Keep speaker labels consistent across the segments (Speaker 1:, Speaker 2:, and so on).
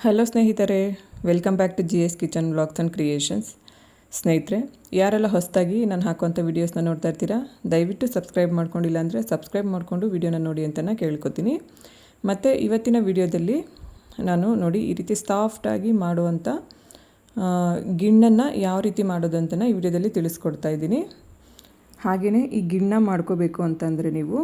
Speaker 1: Hello ಸ್ನೇಹಿತರೆ, welcome back to GS kitchen vlogs and creations. ಸ್ನೇಹಿತರೆ, ಯಾರೆಲ್ಲ ಹೊಸದಾಗಿ ನಾನು ಹಾಕುವಂಥ ವೀಡಿಯೋಸ್ನ ನೋಡ್ತಾ ಇರ್ತೀರಾ, ದಯವಿಟ್ಟು ಸಬ್ಸ್ಕ್ರೈಬ್ ಮಾಡ್ಕೊಂಡಿಲ್ಲ ಅಂದರೆ ಸಬ್ಸ್ಕ್ರೈಬ್ ಮಾಡಿಕೊಂಡು ವೀಡಿಯೋನ ನೋಡಿ ಅಂತ ನಾನು ಕೇಳ್ಕೊತೀನಿ. ಮತ್ತು ಇವತ್ತಿನ ವೀಡಿಯೋದಲ್ಲಿ ನಾನು ನೋಡಿ ಈ ರೀತಿ ಸಾಫ್ಟಾಗಿ ಮಾಡುವಂಥ ಗಿಣ್ಣನ್ನು ಯಾವ ರೀತಿ ಮಾಡೋದು ಅಂತ ಈ ವಿಡಿಯೋದಲ್ಲಿ ತಿಳಿಸ್ಕೊಡ್ತಾ ಇದ್ದೀನಿ. ಹಾಗೆಯೇ ಈ ಗಿಣ್ಣ ಮಾಡ್ಕೋಬೇಕು ಅಂತಂದರೆ ನೀವು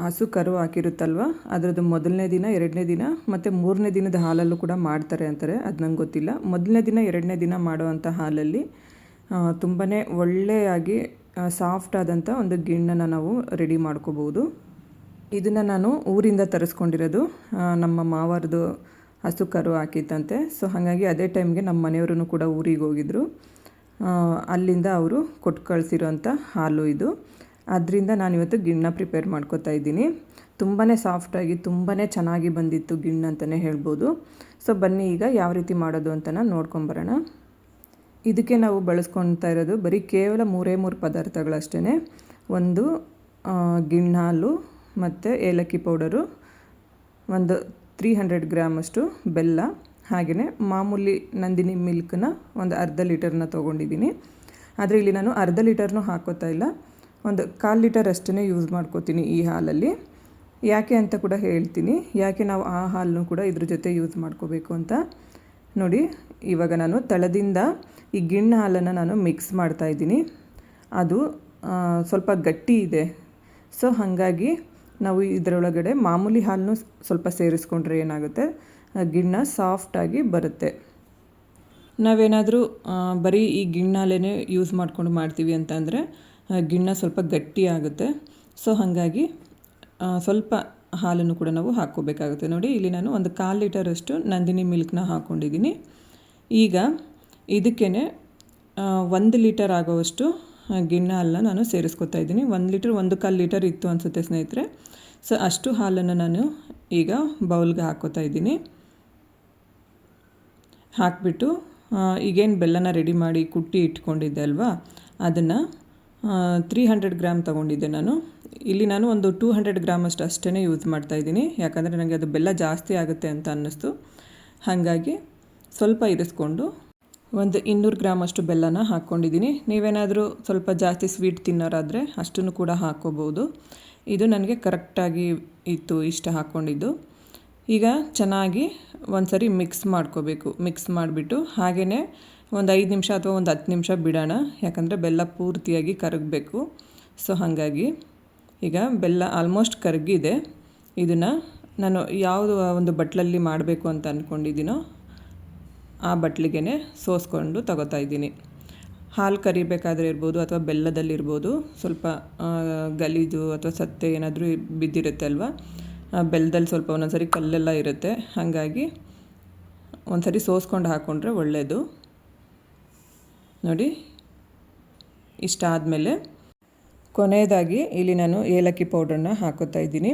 Speaker 1: ಹಸು ಕರು ಹಾಕಿರುತ್ತಲ್ವ, ಅದರದ್ದು ಮೊದಲನೇ ದಿನ, ಎರಡನೇ ದಿನ ಮತ್ತು ಮೂರನೇ ದಿನದ ಹಾಲಲ್ಲೂ ಕೂಡ ಮಾಡ್ತಾರೆ ಅಂತಾರೆ. ಅದು ನಂಗೆ ಗೊತ್ತಿಲ್ಲ. ಮೊದಲನೇ ದಿನ, ಎರಡನೇ ದಿನ ಮಾಡುವಂಥ ಹಾಲಲ್ಲಿ ತುಂಬಾ ಒಳ್ಳೆಯಾಗಿ ಸಾಫ್ಟ್ ಆದಂಥ ಒಂದು ಗಿಣ್ಣನ್ನು ನಾವು ರೆಡಿ ಮಾಡ್ಕೋಬೋದು. ಇದನ್ನು ನಾನು ಊರಿಂದ ತರಿಸ್ಕೊಂಡಿರೋದು. ನಮ್ಮ ಮಾವರದು ಹಸು ಕರು ಹಾಕಿತ್ತಂತೆ. ಸೊ ಹಾಗಾಗಿ ಅದೇ ಟೈಮ್ಗೆ ನಮ್ಮ ಮನೆಯವರು ಕೂಡ ಊರಿಗೆ ಹೋಗಿದ್ರು. ಅಲ್ಲಿಂದ ಅವರು ಕೊಟ್ಟು ಕಳಿಸಿರೋಂಥ ಹಾಲು ಇದು. ಅದರಿಂದ ನಾನಿವತ್ತು ಗಿಣ್ಣ ಪ್ರಿಪೇರ್ ಮಾಡ್ಕೋತಾ ಇದ್ದೀನಿ. ತುಂಬಾ ಸಾಫ್ಟಾಗಿ ತುಂಬಾ ಚೆನ್ನಾಗಿ ಬಂದಿತ್ತು ಗಿಣ್ಣು ಅಂತಲೇ ಹೇಳ್ಬೋದು. ಸೊ ಬನ್ನಿ ಈಗ ಯಾವ ರೀತಿ ಮಾಡೋದು ಅಂತ ನೋಡ್ಕೊಂಬರೋಣ. ಇದಕ್ಕೆ ನಾವು ಬಳಸ್ಕೊಳ್ತಾ ಇರೋದು ಬರೀ ಕೇವಲ 3 ಪದಾರ್ಥಗಳಷ್ಟೇ. ಒಂದು ಗಿಣ್ಣು ಹಾಲು ಮತ್ತು ಏಲಕ್ಕಿ ಪೌಡರು, ಒಂದು 300 ಗ್ರಾಮಷ್ಟು ಬೆಲ್ಲ, ಹಾಗೆಯೇ ಮಾಮೂಲಿ ನಂದಿನಿ ಮಿಲ್ಕನ್ನ ಒಂದು ಅರ್ಧ ಲೀಟರ್ನ ತೊಗೊಂಡಿದ್ದೀನಿ. ಆದರೆ ಇಲ್ಲಿ ನಾನು ಅರ್ಧ ಲೀಟರ್ನೂ ಹಾಕೋತಾ ಇಲ್ಲ, ಒಂದು 1/4 ಲೀಟರ್ ಅಷ್ಟೇ ಯೂಸ್ ಮಾಡ್ಕೋತೀನಿ ಈ ಹಾಲಲ್ಲಿ. ಯಾಕೆ ಅಂತ ಕೂಡ ಹೇಳ್ತೀನಿ, ಯಾಕೆ ನಾವು ಆ ಹಾಲನ್ನು ಕೂಡ ಇದ್ರ ಜೊತೆ ಯೂಸ್ ಮಾಡ್ಕೋಬೇಕು ಅಂತ. ನೋಡಿ, ಇವಾಗ ನಾನು ತಳದಿಂದ ಈ ಗಿಣ್ಣು ಹಾಲನ್ನು ನಾನು ಮಿಕ್ಸ್ ಮಾಡ್ತಾಯಿದ್ದೀನಿ. ಅದು ಸ್ವಲ್ಪ ಗಟ್ಟಿ ಇದೆ. ಸೊ ಹಾಗಾಗಿ ನಾವು ಇದರೊಳಗಡೆ ಮಾಮೂಲಿ ಹಾಲನ್ನು ಸ್ವಲ್ಪ ಸೇರಿಸ್ಕೊಂಡ್ರೆ ಏನಾಗುತ್ತೆ, ಗಿಣ್ಣ ಸಾಫ್ಟಾಗಿ ಬರುತ್ತೆ. ನಾವೇನಾದರೂ ಬರೀ ಈ ಗಿಣ್ಣು ಹಾಲೇ ಯೂಸ್ ಮಾಡ್ಕೊಂಡು ಮಾಡ್ತೀವಿ ಅಂತಂದರೆ ಗಿಣ್ಣ ಸ್ವಲ್ಪ ಗಟ್ಟಿ ಆಗುತ್ತೆ. ಸೊ ಹಾಗಾಗಿ ಸ್ವಲ್ಪ ಹಾಲನ್ನು ಕೂಡ ನಾವು ಹಾಕ್ಕೋಬೇಕಾಗುತ್ತೆ. ನೋಡಿ, ಇಲ್ಲಿ ನಾನು ಒಂದು 1/4 ಲೀಟರಷ್ಟು ನಂದಿನಿ ಮಿಲ್ಕ್ನ ಹಾಕ್ಕೊಂಡಿದ್ದೀನಿ. ಈಗ ಇದಕ್ಕೇ 1 ಲೀಟರ್ ಆಗೋವಷ್ಟು ಗಿಣ್ಣು ಹಾಲನ್ನ ನಾನು ಸೇರಿಸ್ಕೊತಾ ಇದ್ದೀನಿ. 1 ಲೀಟರ್ 1/4 ಲೀಟರ್ ಇತ್ತು ಅನಿಸುತ್ತೆ ಸ್ನೇಹಿತರೆ. ಸೊ ಅಷ್ಟು ಹಾಲನ್ನು ನಾನು ಈಗ ಬೌಲ್ಗೆ ಹಾಕ್ಕೋತಾ ಇದ್ದೀನಿ. ಹಾಕಿಬಿಟ್ಟು ಈಗೇನು ಬೆಲ್ಲನ ರೆಡಿ ಮಾಡಿ ಕುಟ್ಟಿ ಇಟ್ಕೊಂಡಿದ್ದೆ ಅಲ್ವಾ, ಅದನ್ನು 300 ಗ್ರಾಮ್ ತೊಗೊಂಡಿದ್ದೆ ನಾನು. ಇಲ್ಲಿ ನಾನು ಒಂದು 200 ಗ್ರಾಮಷ್ಟು ಅಷ್ಟೇ ಯೂಸ್ ಮಾಡ್ತಾಯಿದ್ದೀನಿ. ಯಾಕಂದರೆ ನನಗೆ ಅದು ಬೆಲ್ಲ ಜಾಸ್ತಿ ಆಗುತ್ತೆ ಅಂತ ಅನ್ನಿಸ್ತು. ಹಾಗಾಗಿ ಸ್ವಲ್ಪ ಇರಿಸ್ಕೊಂಡು ಒಂದು 200 ಗ್ರಾಮಷ್ಟು ಬೆಲ್ಲನ ಹಾಕ್ಕೊಂಡಿದ್ದೀನಿ. ನೀವೇನಾದರೂ ಸ್ವಲ್ಪ ಜಾಸ್ತಿ ಸ್ವೀಟ್ ತಿನ್ನೋರಾದರೆ ಅಷ್ಟನ್ನು ಕೂಡ ಹಾಕ್ಕೋಬೋದು. ಇದು ನನಗೆ ಕರೆಕ್ಟಾಗಿ ಇತ್ತು, ಇಷ್ಟ ಹಾಕ್ಕೊಂಡಿದ್ದು. ಈಗ ಚೆನ್ನಾಗಿ ಒಂದು ಸರಿ ಮಿಕ್ಸ್ ಮಾಡ್ಕೋಬೇಕು. ಮಿಕ್ಸ್ ಮಾಡಿಬಿಟ್ಟು ಹಾಗೆಯೇ ಒಂದು 5 ನಿಮಿಷ ಅಥವಾ ಒಂದು 10 ನಿಮಿಷ ಬಿಡೋಣ. ಯಾಕಂದರೆ ಬೆಲ್ಲ ಪೂರ್ತಿಯಾಗಿ ಕರಗಬೇಕು. ಸೊ ಹಾಗಾಗಿ ಈಗ ಬೆಲ್ಲ ಆಲ್ಮೋಸ್ಟ್ ಕರಗಿದೆ. ಇದನ್ನು ನಾನು ಯಾವುದು ಒಂದು ಬಟ್ಲಲ್ಲಿ ಮಾಡಬೇಕು ಅಂತ ಅಂದ್ಕೊಂಡಿದ್ದೀನೋ ಆ ಬಟ್ಲಿಗೆ ಸೋಸ್ಕೊಂಡು ತಗೋತಾ ಇದ್ದೀನಿ. ಹಾಲು ಕರಿಬೇಕಾದ್ರೆ ಇರ್ಬೋದು ಅಥವಾ ಬೆಲ್ಲದಲ್ಲಿರ್ಬೋದು ಸ್ವಲ್ಪ ಗಲೀಜು ಅಥವಾ ಸತ್ತೆ ಏನಾದರೂ ಬಿದ್ದಿರುತ್ತೆ ಅಲ್ವಾ, ಬೆಲ್ಲದಲ್ಲಿ ಸ್ವಲ್ಪ ಒಂದೊಂದು ಸರಿ ಕಲ್ಲೆಲ್ಲ ಇರುತ್ತೆ. ಹಾಗಾಗಿ ಒಂದು ಸರಿ ಸೋಸ್ಕೊಂಡು ಹಾಕ್ಕೊಂಡ್ರೆ ಒಳ್ಳೆಯದು. ನೋಡಿ, ಇಷ್ಟ ಆದಮೇಲೆ ಕೊನೆಯದಾಗಿ ಇಲ್ಲಿ ನಾನು ಏಲಕ್ಕಿ ಪೌಡ್ರನ್ನ ಹಾಕೋತಾ ಇದ್ದೀನಿ.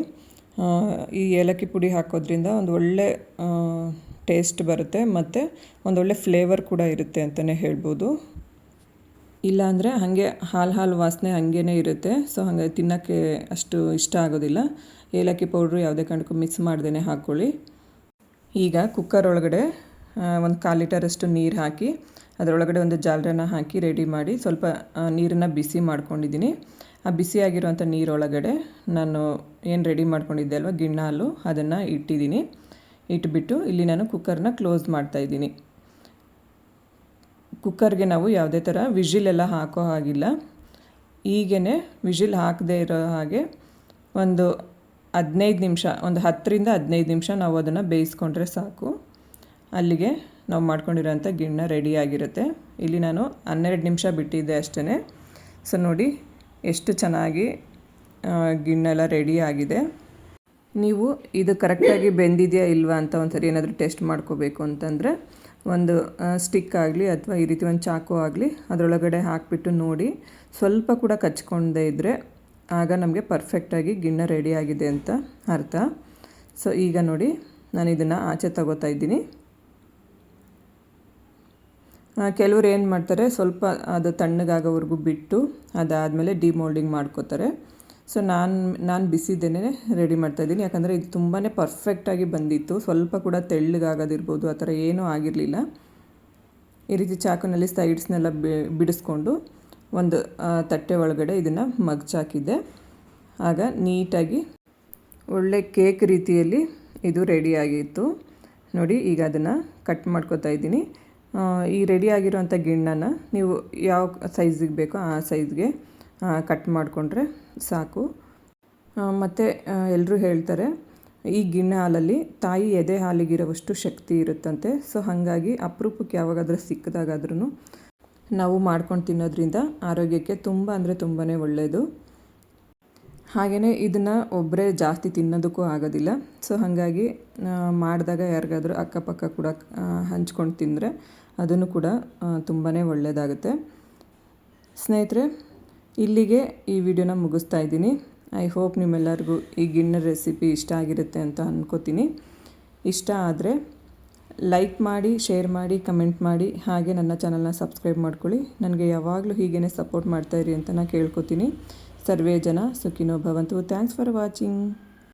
Speaker 1: ಈ ಏಲಕ್ಕಿ ಪುಡಿ ಹಾಕೋದ್ರಿಂದ ಒಂದು ಒಳ್ಳೆ ಟೇಸ್ಟ್ ಬರುತ್ತೆ ಮತ್ತು ಒಂದೊಳ್ಳೆ ಫ್ಲೇವರ್ ಕೂಡ ಇರುತ್ತೆ ಅಂತಲೇ ಹೇಳ್ಬೋದು. ಇಲ್ಲಾಂದರೆ ಹಾಗೆ ಹಾಲು ವಾಸನೆ ಹಾಗೇ ಇರುತ್ತೆ. ಸೊ ಹಾಗಾಗಿ ತಿನ್ನೋಕ್ಕೆ ಅಷ್ಟು ಇಷ್ಟ ಆಗೋದಿಲ್ಲ. ಏಲಕ್ಕಿ ಪೌಡ್ರು ಯಾವುದೇ ಕಾರಣಕ್ಕೂ ಮಿಕ್ಸ್ ಮಾಡ್ದೇ ಹಾಕ್ಕೊಳ್ಳಿ. ಈಗ ಕುಕ್ಕರ್ ಒಳಗಡೆ ಒಂದು 1/4 ಲೀಟರಷ್ಟು ನೀರು ಹಾಕಿ ಅದರೊಳಗಡೆ ಒಂದು ಜಾಲರನ್ನ ಹಾಕಿ ರೆಡಿ ಮಾಡಿ ಸ್ವಲ್ಪ ನೀರನ್ನು ಬಿಸಿ ಮಾಡ್ಕೊಂಡಿದ್ದೀನಿ. ಆ ಬಿಸಿಯಾಗಿರುವಂಥ ನೀರೊಳಗಡೆ ನಾನು ಏನು ರೆಡಿ ಮಾಡ್ಕೊಂಡಿದ್ದೆ ಅಲ್ವ ಗಿಣ್ಣು ಹಾಲು, ಅದನ್ನು ಇಟ್ಟಿದ್ದೀನಿ. ಇಟ್ಬಿಟ್ಟು ಇಲ್ಲಿ ನಾನು ಕುಕ್ಕರ್ನ ಕ್ಲೋಸ್ ಮಾಡ್ತಾಯಿದ್ದೀನಿ. ಕುಕ್ಕರ್ಗೆ ನಾವು ಯಾವುದೇ ಥರ ವಿಜಿಲೆಲ್ಲ ಹಾಕೋ ಹಾಗಿಲ್ಲ. ಈಗೇ ವಿಜಿಲ್ ಹಾಕದೇ ಇರೋ ಹಾಗೆ ಒಂದು 15 ನಿಮಿಷ, ಒಂದು 10ರಿಂದ 15 ನಿಮಿಷ ನಾವು ಅದನ್ನು ಬೇಯಿಸ್ಕೊಂಡ್ರೆ ಸಾಕು. ಅಲ್ಲಿಗೆ ನಾವು ಮಾಡ್ಕೊಂಡಿರೋಂಥ ಗಿಣ್ಣ ರೆಡಿಯಾಗಿರುತ್ತೆ. ಇಲ್ಲಿ ನಾನು 12 ನಿಮಿಷ ಬಿಟ್ಟಿದ್ದೆ ಅಷ್ಟೇ. ಸೊ ನೋಡಿ ಎಷ್ಟು ಚೆನ್ನಾಗಿ ಗಿಣ್ಣೆಲ್ಲ ರೆಡಿ ಆಗಿದೆ. ನೀವು ಇದು ಕರೆಕ್ಟಾಗಿ ಬೆಂದಿದೆಯಾ ಇಲ್ವಾ ಅಂತ ಒಂದು ಸರಿ ಏನಾದರೂ ಟೆಸ್ಟ್ ಮಾಡ್ಕೋಬೇಕು ಅಂತಂದರೆ ಒಂದು ಸ್ಟಿಕ್ ಆಗಲಿ ಅಥವಾ ಈ ರೀತಿ ಒಂದು ಚಾಕು ಆಗಲಿ ಅದರೊಳಗಡೆ ಹಾಕಿಬಿಟ್ಟು ನೋಡಿ, ಸ್ವಲ್ಪ ಕೂಡ ಕಚ್ಕೊಂಡೇ ಇದ್ದರೆ ಆಗ ನಮಗೆ ಪರ್ಫೆಕ್ಟಾಗಿ ಗಿಣ್ಣ ರೆಡಿಯಾಗಿದೆ ಅಂತ ಅರ್ಥ. ಸೊ ಈಗ ನೋಡಿ, ನಾನು ಇದನ್ನು ಆಚೆ ತಗೋತಾ ಇದ್ದೀನಿ. ಕೆಲವರು ಏನು ಮಾಡ್ತಾರೆ, ಸ್ವಲ್ಪ ಅದು ತಣ್ಣಗಾಗೋವರೆಗೂ ಬಿಟ್ಟು ಅದಾದಮೇಲೆ ಡಿಮೋಲ್ಡಿಂಗ್ ಮಾಡ್ಕೋತಾರೆ. ಸೊ ನಾನು ಬಿಸಿದೇನೆ ರೆಡಿ ಮಾಡ್ತಾಯಿದ್ದೀನಿ, ಯಾಕಂದರೆ ಇದು ತುಂಬಾ ಪರ್ಫೆಕ್ಟಾಗಿ ಬಂದಿತ್ತು. ಸ್ವಲ್ಪ ಕೂಡ ತೆಳ್ಳಗಾಗೋದಿರ್ಬೋದು ಆ ಥರ ಏನೂ ಆಗಿರಲಿಲ್ಲ. ಈ ರೀತಿ ಚಾಕುನಲ್ಲಿ ಸೈಡ್ಸ್ನೆಲ್ಲ ಬಿಡಿಸ್ಕೊಂಡು ಒಂದು ತಟ್ಟೆ ಒಳಗಡೆ ಇದನ್ನು ಮಗ್ಚಾಕಿದ್ದೆ. ಆಗ ನೀಟಾಗಿ ಒಳ್ಳೆ ಕೇಕ್ ರೀತಿಯಲ್ಲಿ ಇದು ರೆಡಿಯಾಗಿತ್ತು ನೋಡಿ. ಈಗ ಅದನ್ನು ಕಟ್ ಮಾಡ್ಕೊತಾ ಇದ್ದೀನಿ. ಈ ರೆಡಿಯಾಗಿರೋಂಥ ಗಿಣ್ಣನ ನೀವು ಯಾವ ಸೈಜಿಗೆ ಬೇಕೋ ಆ ಸೈಜ್ಗೆ ಕಟ್ ಮಾಡಿಕೊಂಡ್ರೆ ಸಾಕು. ಮತ್ತು ಎಲ್ಲರೂ ಹೇಳ್ತಾರೆ ಈ ಗಿಣ್ಣೆ ಹಾಲಲ್ಲಿ ತಾಯಿ ಎದೆ ಹಾಲಿಗಿರೋವಷ್ಟು ಶಕ್ತಿ ಇರುತ್ತಂತೆ. ಸೊ ಹಾಗಾಗಿ ಅಪರೂಪಕ್ಕೆ ಯಾವಾಗಾದರೂ ಸಿಕ್ಕಿದಾಗಾದ್ರೂ ನಾವು ಮಾಡ್ಕೊಂಡು ತಿನ್ನೋದ್ರಿಂದ ಆರೋಗ್ಯಕ್ಕೆ ತುಂಬ ಅಂದರೆ ತುಂಬಾ ಒಳ್ಳೆಯದು. ಹಾಗೆಯೇ ಇದನ್ನು ಒಬ್ಬರೇ ಜಾಸ್ತಿ ತಿನ್ನೋದಕ್ಕೂ ಆಗೋದಿಲ್ಲ. ಸೊ ಹಾಗಾಗಿ ಮಾಡಿದಾಗ ಯಾರಿಗಾದರೂ ಅಕ್ಕಪಕ್ಕ ಕೂಡ ಹಂಚ್ಕೊಂಡು ತಿಂದರೆ ಅದನ್ನು ಕೂಡ ತುಂಬಾ ಒಳ್ಳೆಯದಾಗುತ್ತೆ. ಸ್ನೇಹಿತರೆ, ಇಲ್ಲಿಗೆ ಈ ವಿಡಿಯೋನ ಮುಗಿಸ್ತಾ ಇದ್ದೀನಿ. ಐ ಹೋಪ್ ನಿಮ್ಮೆಲ್ಲರಿಗೂ ಈ ಗಿಣ್ಣೆ ರೆಸಿಪಿ ಇಷ್ಟ ಆಗಿರುತ್ತೆ ಅಂತ ಅಂದ್ಕೋತೀನಿ. ಇಷ್ಟ ಆದರೆ ಲೈಕ್ ಮಾಡಿ, ಶೇರ್ ಮಾಡಿ, ಕಮೆಂಟ್ ಮಾಡಿ, ಹಾಗೆ ನನ್ನ ಚಾನಲ್ನ ಸಬ್ಸ್ಕ್ರೈಬ್ ಮಾಡ್ಕೊಳ್ಳಿ. ನನಗೆ ಯಾವಾಗಲೂ ಹೀಗೇ ಸಪೋರ್ಟ್ ಮಾಡ್ತಾಯಿರಿ ಅಂತ ನಾನು ಕೇಳ್ಕೊತೀನಿ. ಸರ್ವೇ ಜನ ಸುಖಿನೋ ಭವಂತು. Thanks for watching.